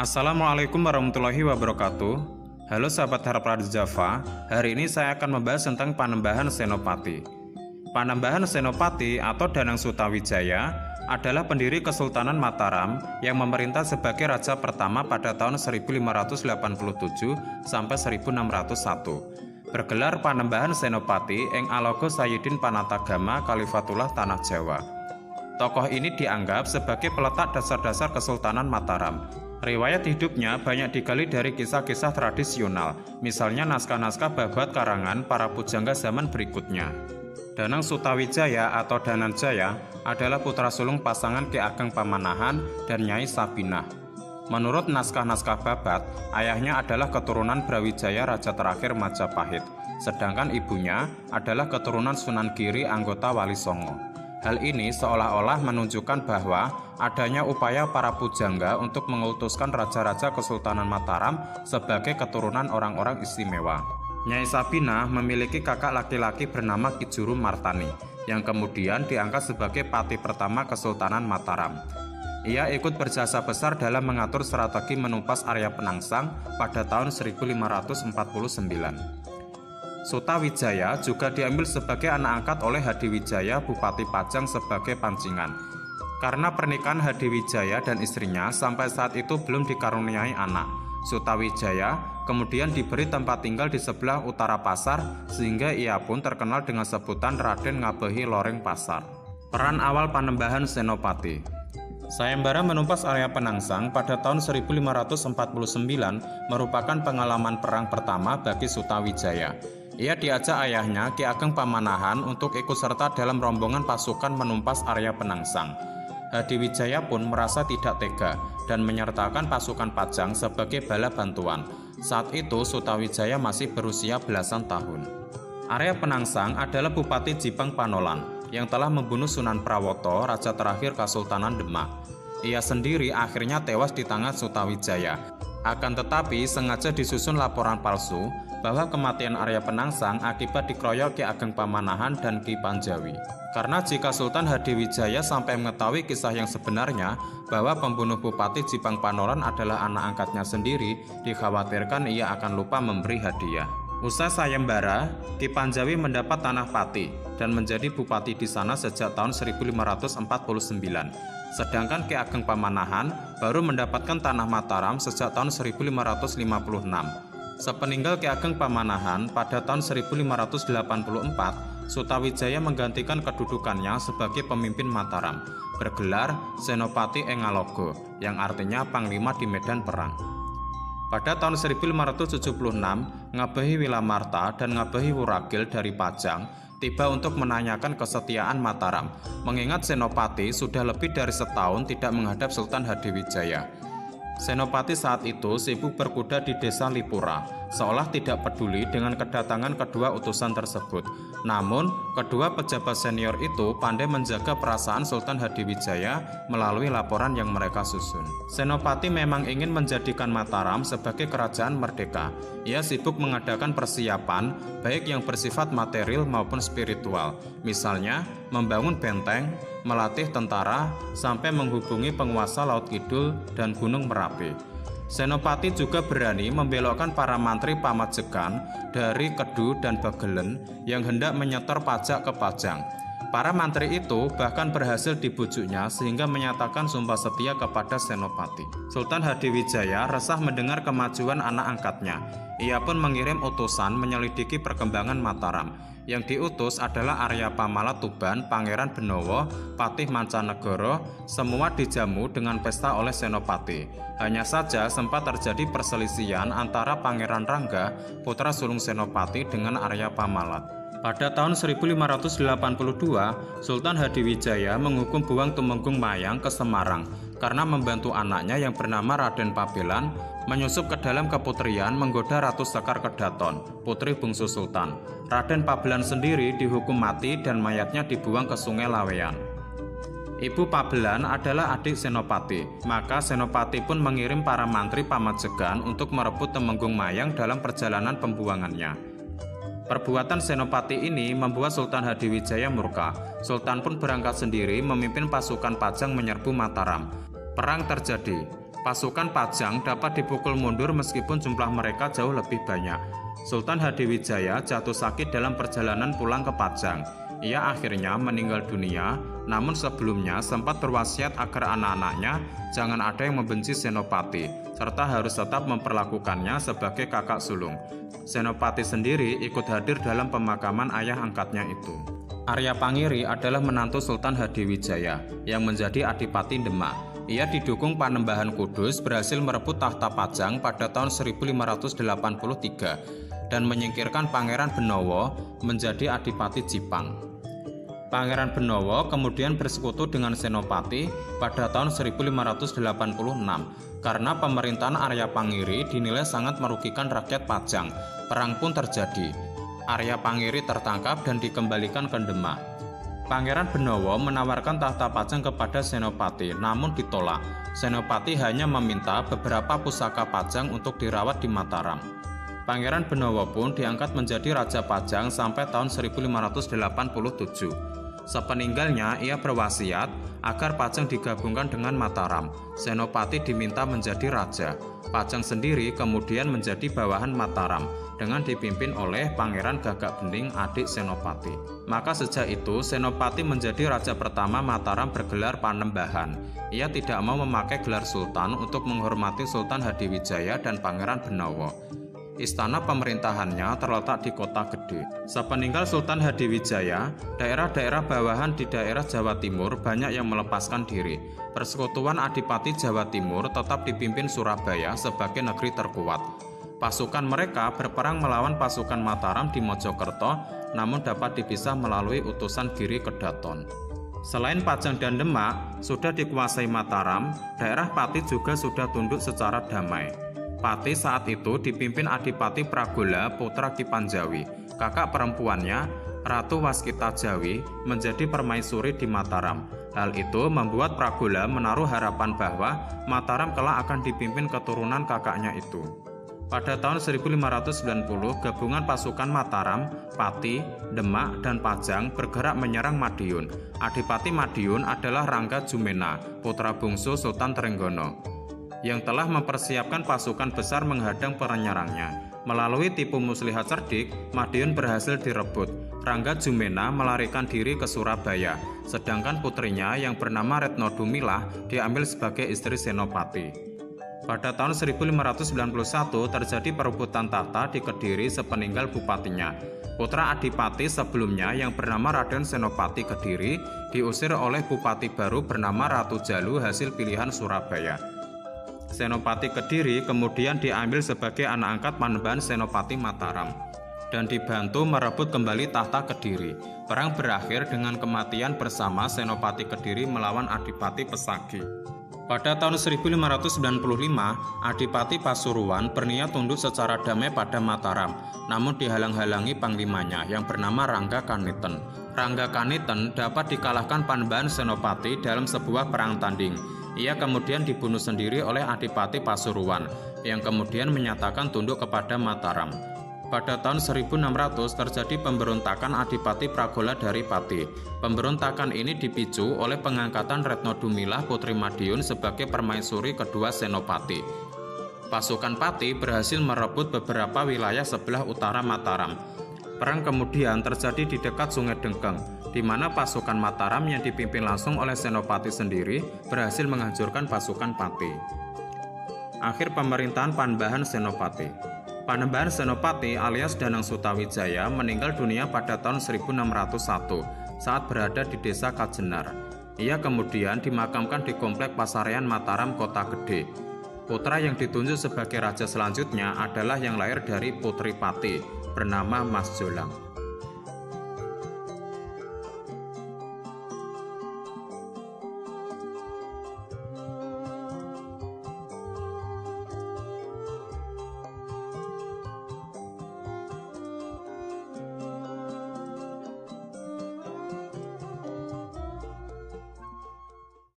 Assalamualaikum warahmatullahi wabarakatuh. Halo sahabat Harap Radio Java. Hari ini saya akan membahas tentang Panembahan Senopati. Panembahan Senopati atau Danang Sutawijaya adalah pendiri Kesultanan Mataram yang memerintah sebagai raja pertama pada tahun 1587 sampai 1601. Bergelar Panembahan Senopati ing Alogo Sayyidin Panatagama Khalifatullah Tanah Jawa. Tokoh ini dianggap sebagai peletak dasar-dasar Kesultanan Mataram. Riwayat hidupnya banyak digali dari kisah-kisah tradisional, misalnya naskah-naskah babat karangan para pujangga zaman berikutnya. Danang Sutawijaya atau Dananjaya adalah putra sulung pasangan Ki Ageng Pamanahan dan Nyai Sabinah. Menurut naskah-naskah babat, ayahnya adalah keturunan Brawijaya Raja terakhir Majapahit, sedangkan ibunya adalah keturunan Sunan Giri anggota Wali Songo. Hal ini seolah-olah menunjukkan bahwa adanya upaya para pujangga untuk mengutuskan raja-raja Kesultanan Mataram sebagai keturunan orang-orang istimewa. Nyai Sabinah memiliki kakak laki-laki bernama Ki Juru Martani, yang kemudian diangkat sebagai pati pertama Kesultanan Mataram. Ia ikut berjasa besar dalam mengatur strategi menumpas Arya Penangsang pada tahun 1549. Sutawijaya juga diambil sebagai anak angkat oleh Hadiwijaya Bupati Pajang sebagai pancingan. Karena pernikahan Hadiwijaya dan istrinya sampai saat itu belum dikaruniai anak, Sutawijaya kemudian diberi tempat tinggal di sebelah utara pasar sehingga ia pun terkenal dengan sebutan Raden Ngabehi Loreng Pasar. Peran awal Panembahan Senopati. Sayembara menumpas Arya Penangsang pada tahun 1549 merupakan pengalaman perang pertama bagi Sutawijaya. Ia diajak ayahnya Ki Ageng Pamanahan untuk ikut serta dalam rombongan pasukan menumpas Arya Penangsang. Hadiwijaya pun merasa tidak tega dan menyertakan pasukan Pajang sebagai bala bantuan. Saat itu Sutawijaya masih berusia belasan tahun. Arya Penangsang adalah Bupati Jipang Panolan yang telah membunuh Sunan Prawoto, raja terakhir Kesultanan Demak. Ia sendiri akhirnya tewas di tangan Sutawijaya. Akan tetapi sengaja disusun laporan palsu bahwa kematian Arya Penangsang akibat dikeroyok Ki Ageng Pamanahan dan Ki Panjawi. Karena jika Sultan Hadiwijaya sampai mengetahui kisah yang sebenarnya bahwa pembunuh Bupati Jipang Panolan adalah anak angkatnya sendiri, dikhawatirkan ia akan lupa memberi hadiah. Usai sayembara, Ki Panjawi mendapat tanah Pati dan menjadi bupati di sana sejak tahun 1549. Sedangkan Ki Ageng Pamanahan baru mendapatkan tanah Mataram sejak tahun 1556. Sepeninggal Ki Ageng Pamanahan pada tahun 1584, Sutawijaya menggantikan kedudukannya sebagai pemimpin Mataram, bergelar Senopati ing Alogo, yang artinya panglima di medan perang. Pada tahun 1576, Ngabehi Wilamarta dan Ngabehi Wuragil dari Pajang tiba untuk menanyakan kesetiaan Mataram, mengingat Senopati sudah lebih dari setahun tidak menghadap Sultan Hadiwijaya. Senopati saat itu sibuk berkuda di desa Lipura, seolah tidak peduli dengan kedatangan kedua utusan tersebut. Namun, kedua pejabat senior itu pandai menjaga perasaan Sultan Hadiwijaya melalui laporan yang mereka susun. Senopati memang ingin menjadikan Mataram sebagai kerajaan merdeka. Ia sibuk mengadakan persiapan, baik yang bersifat material maupun spiritual, misalnya membangun benteng, melatih tentara, sampai menghubungi penguasa Laut Kidul dan Gunung Merapi. Senopati juga berani membelokkan para mantri pamajekan dari Kedu dan Bagelen yang hendak menyetor pajak ke Pajang. Para mantri itu bahkan berhasil dibujuknya sehingga menyatakan sumpah setia kepada Senopati. Sultan Hadiwijaya resah mendengar kemajuan anak angkatnya. Ia pun mengirim utusan menyelidiki perkembangan Mataram. Yang diutus adalah Arya Pamala Tuban, Pangeran Benowo, Patih Mancanegoro, semua dijamu dengan pesta oleh Senopati. Hanya saja sempat terjadi perselisihan antara Pangeran Rangga, putra sulung Senopati, dengan Arya Pamalat. Pada tahun 1582, Sultan Hadiwijaya menghukum Buang Tumenggung Mayang ke Semarang karena membantu anaknya yang bernama Raden Pabelan menyusup ke dalam keputrian menggoda Ratu Sekar Kedaton, putri bungsu Sultan. Raden Pabelan sendiri dihukum mati dan mayatnya dibuang ke Sungai Laweyan. Ibu Pabelan adalah adik Senopati, maka Senopati pun mengirim para mantri pamajegan untuk merebut Temenggung Mayang dalam perjalanan pembuangannya. Perbuatan Senopati ini membuat Sultan Hadiwijaya murka. Sultan pun berangkat sendiri memimpin pasukan Pajang menyerbu Mataram. Perang terjadi. Pasukan Pajang dapat dipukul mundur meskipun jumlah mereka jauh lebih banyak. Sultan Hadiwijaya jatuh sakit dalam perjalanan pulang ke Pajang. Ia akhirnya meninggal dunia, namun sebelumnya sempat berwasiat agar anak-anaknya jangan ada yang membenci Senopati, serta harus tetap memperlakukannya sebagai kakak sulung. Senopati sendiri ikut hadir dalam pemakaman ayah angkatnya itu. Arya Pangiri adalah menantu Sultan Hadiwijaya yang menjadi Adipati Demak. Ia didukung Panembahan Kudus berhasil merebut tahta Pajang pada tahun 1583 dan menyingkirkan Pangeran Benowo menjadi Adipati Jipang. Pangeran Benowo kemudian bersekutu dengan Senopati pada tahun 1586 karena pemerintahan Arya Pangiri dinilai sangat merugikan rakyat Pajang. Perang pun terjadi. Arya Pangiri tertangkap dan dikembalikan ke Demak. Pangeran Benowo menawarkan tahta Pajang kepada Senopati, namun ditolak. Senopati hanya meminta beberapa pusaka Pajang untuk dirawat di Mataram. Pangeran Benowo pun diangkat menjadi Raja Pajang sampai tahun 1587. Sepeninggalnya, ia berwasiat agar Pajang digabungkan dengan Mataram. Senopati diminta menjadi raja. Pajang sendiri kemudian menjadi bawahan Mataram dengan dipimpin oleh Pangeran Gagak Bening, adik Senopati. Maka sejak itu Senopati menjadi raja pertama Mataram bergelar Panembahan. Ia tidak mau memakai gelar Sultan untuk menghormati Sultan Hadiwijaya dan Pangeran Benowo. Istana pemerintahannya terletak di Kota Gede. Sepeninggal Sultan Hadiwijaya, daerah-daerah bawahan di daerah Jawa Timur banyak yang melepaskan diri. Persekutuan Adipati Jawa Timur tetap dipimpin Surabaya sebagai negeri terkuat. Pasukan mereka berperang melawan pasukan Mataram di Mojokerto, namun dapat dipisah melalui utusan Giri Kedaton. Selain Pajang dan Demak sudah dikuasai Mataram, daerah Pati juga sudah tunduk secara damai. Pati saat itu dipimpin Adipati Pragola putra Ki Panjawi. Kakak perempuannya, Ratu Waskita Jawi, menjadi permaisuri di Mataram. Hal itu membuat Pragola menaruh harapan bahwa Mataram kelak akan dipimpin keturunan kakaknya itu. Pada tahun 1590, gabungan pasukan Mataram, Pati, Demak, dan Pajang bergerak menyerang Madiun. Adipati Madiun adalah Rangga Jumena, putra bungsu Sultan Trenggono, yang telah mempersiapkan pasukan besar menghadang penyerangnya. Melalui tipu muslihat cerdik, Madiun berhasil direbut. Rangga Jumena melarikan diri ke Surabaya, sedangkan putrinya yang bernama Retno Dumilah diambil sebagai istri Senopati. Pada tahun 1591 terjadi perebutan tahta di Kediri sepeninggal bupatinya. Putra Adipati sebelumnya yang bernama Raden Senopati Kediri diusir oleh bupati baru bernama Ratu Jalu hasil pilihan Surabaya. Senopati Kediri kemudian diambil sebagai anak angkat Panembahan Senopati Mataram dan dibantu merebut kembali tahta Kediri. Perang berakhir dengan kematian bersama Senopati Kediri melawan Adipati Pesagi. Pada tahun 1595, Adipati Pasuruan berniat tunduk secara damai pada Mataram, namun dihalang-halangi panglimanya yang bernama Rangga Kaniten. Rangga Kaniten dapat dikalahkan Panembahan Senopati dalam sebuah perang tanding. Ia kemudian dibunuh sendiri oleh Adipati Pasuruan, yang kemudian menyatakan tunduk kepada Mataram. Pada tahun 1600 terjadi pemberontakan Adipati Pragola dari Pati. Pemberontakan ini dipicu oleh pengangkatan Retno Dumilah putri Madiun sebagai permaisuri kedua Senopati. Pasukan Pati berhasil merebut beberapa wilayah sebelah utara Mataram. Perang kemudian terjadi di dekat Sungai Dengkeng, di mana pasukan Mataram yang dipimpin langsung oleh Senopati sendiri berhasil menghancurkan pasukan Pati. Akhir pemerintahan Panembahan Senopati. Panembahan Senopati alias Danang Sutawijaya meninggal dunia pada tahun 1601 saat berada di desa Kajenar. Ia kemudian dimakamkan di Komplek Pasarian Mataram, Kota Gede. Putra yang ditunjuk sebagai raja selanjutnya adalah yang lahir dari Putri Pati, bernama Mas Jolang.